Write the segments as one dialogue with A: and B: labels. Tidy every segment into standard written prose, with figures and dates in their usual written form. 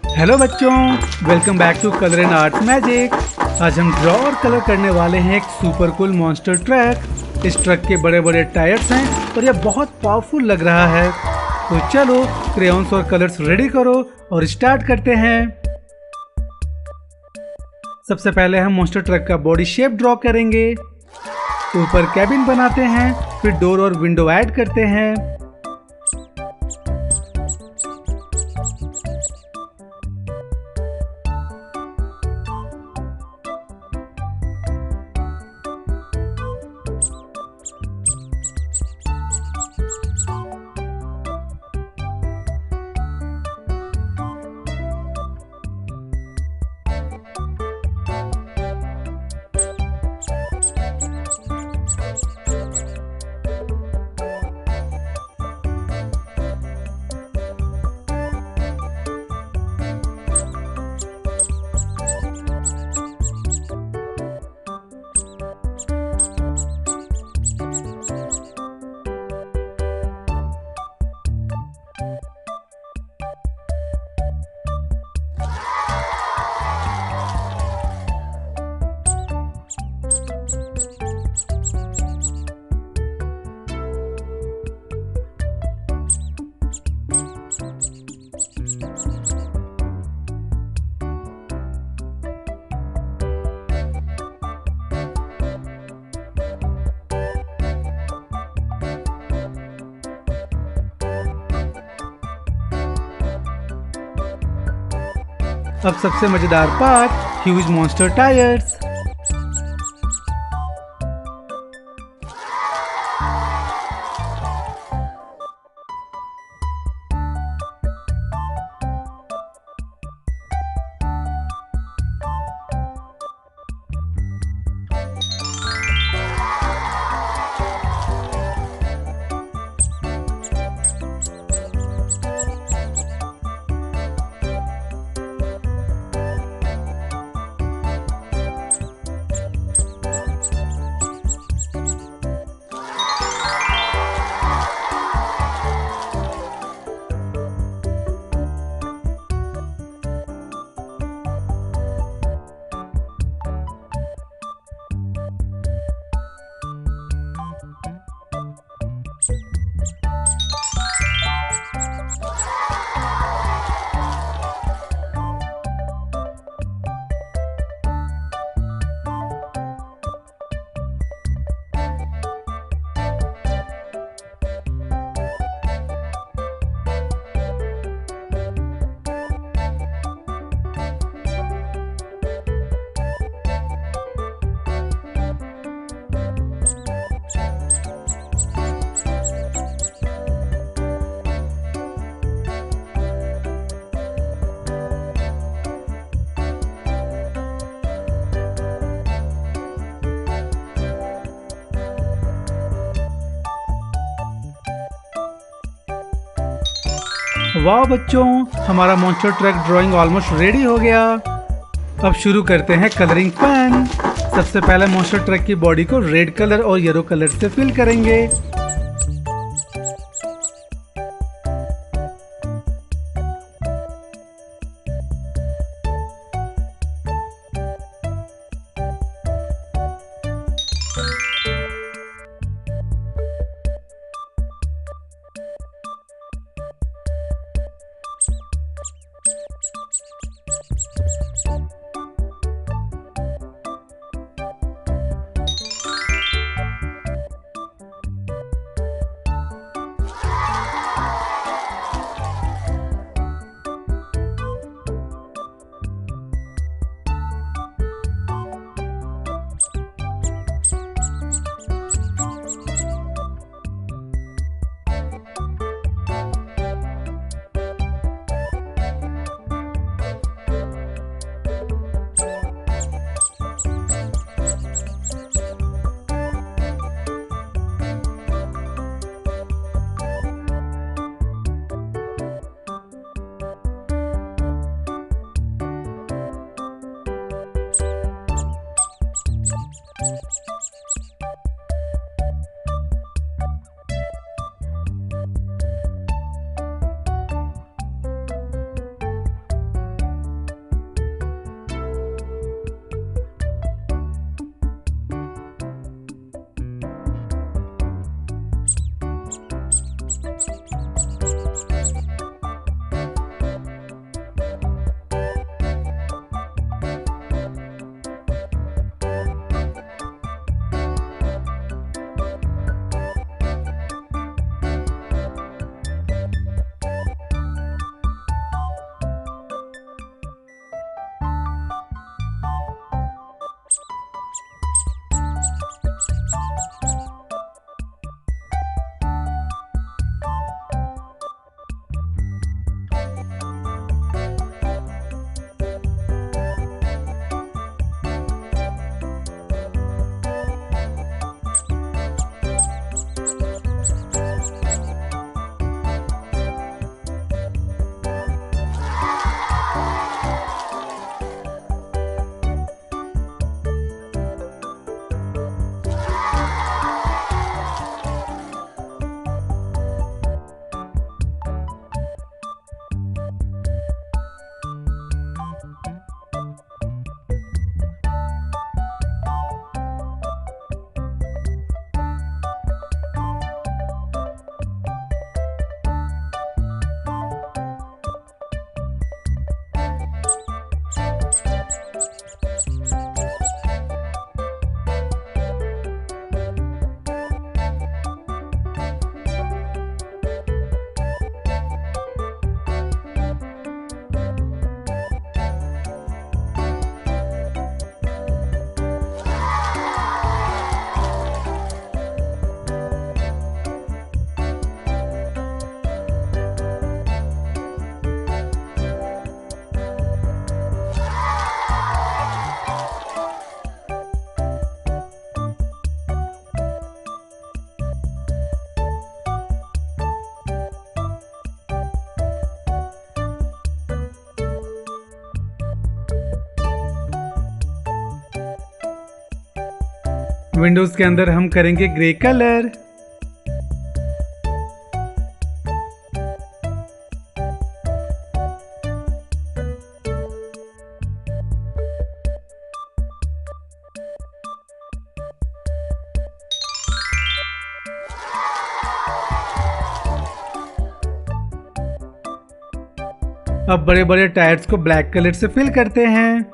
A: Hello बच्चों, welcome back to colour and art magic. आज हम ड्रॉ और कलर करने वाले हैं एक सुपर कूल मॉन्स्टर ट्रक। इस ट्रक के बड़े बड़े टायर्स हैं और यह बहुत पावरफुल लग रहा है। तो चलो क्रेयॉन्स और कलर्स रेडी करो और स्टार्ट करते हैं। सबसे पहले हम मॉन्स्टर ट्रक का बॉडी शेप ड्रॉ करेंगे। ऊपर कैबिन बनाते हैं, फिर डोर और विंडो ऐड करते हैं। अब सबसे मजेदार पार्ट, ह्यूज मॉन्स्टर टायर्स। वाह बच्चों, हमारा monster truck drawing almost ready हो गया। अब शुरू करते हैं कलरिंग फन। सबसे पहले मॉन्स्टर ट्रक की बॉडी को रेड कलर और येलो कलर से फिल करेंगे। विंडोज के अंदर हम करेंगे ग्रे कलर। अब बड़े बड़े टायर्स को ब्लैक कलर से फिल करते हैं।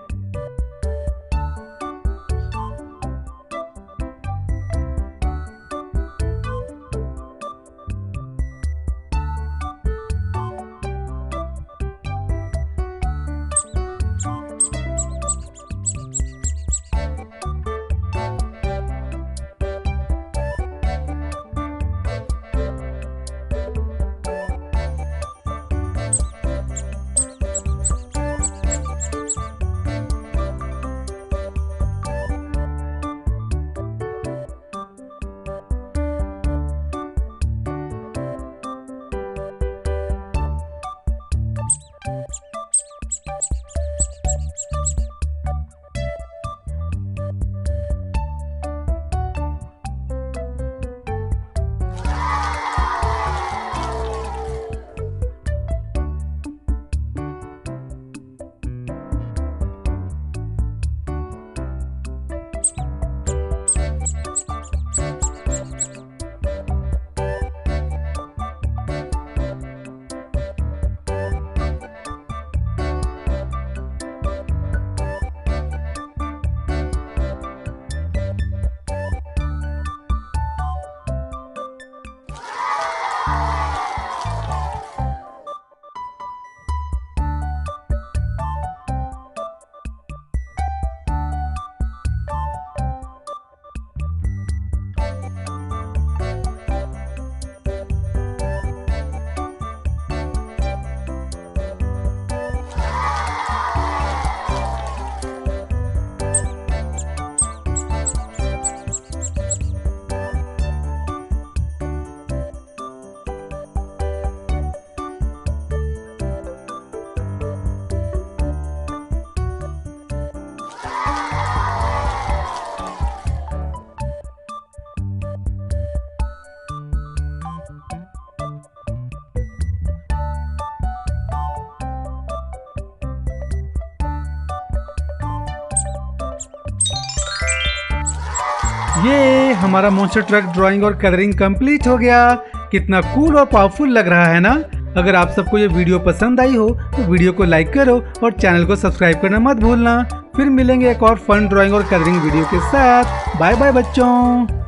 A: ये हमारा मॉन्स्टर ट्रक ड्राइंग और कलरिंग कंप्लीट हो गया। कितना कूल और पावरफुल लग रहा है ना। अगर आप सबको ये वीडियो पसंद आई हो तो वीडियो को लाइक करो और चैनल को सब्सक्राइब करना मत भूलना। फिर मिलेंगे एक और फन ड्राइंग और कलरिंग वीडियो के साथ। बाय बाय बच्चों।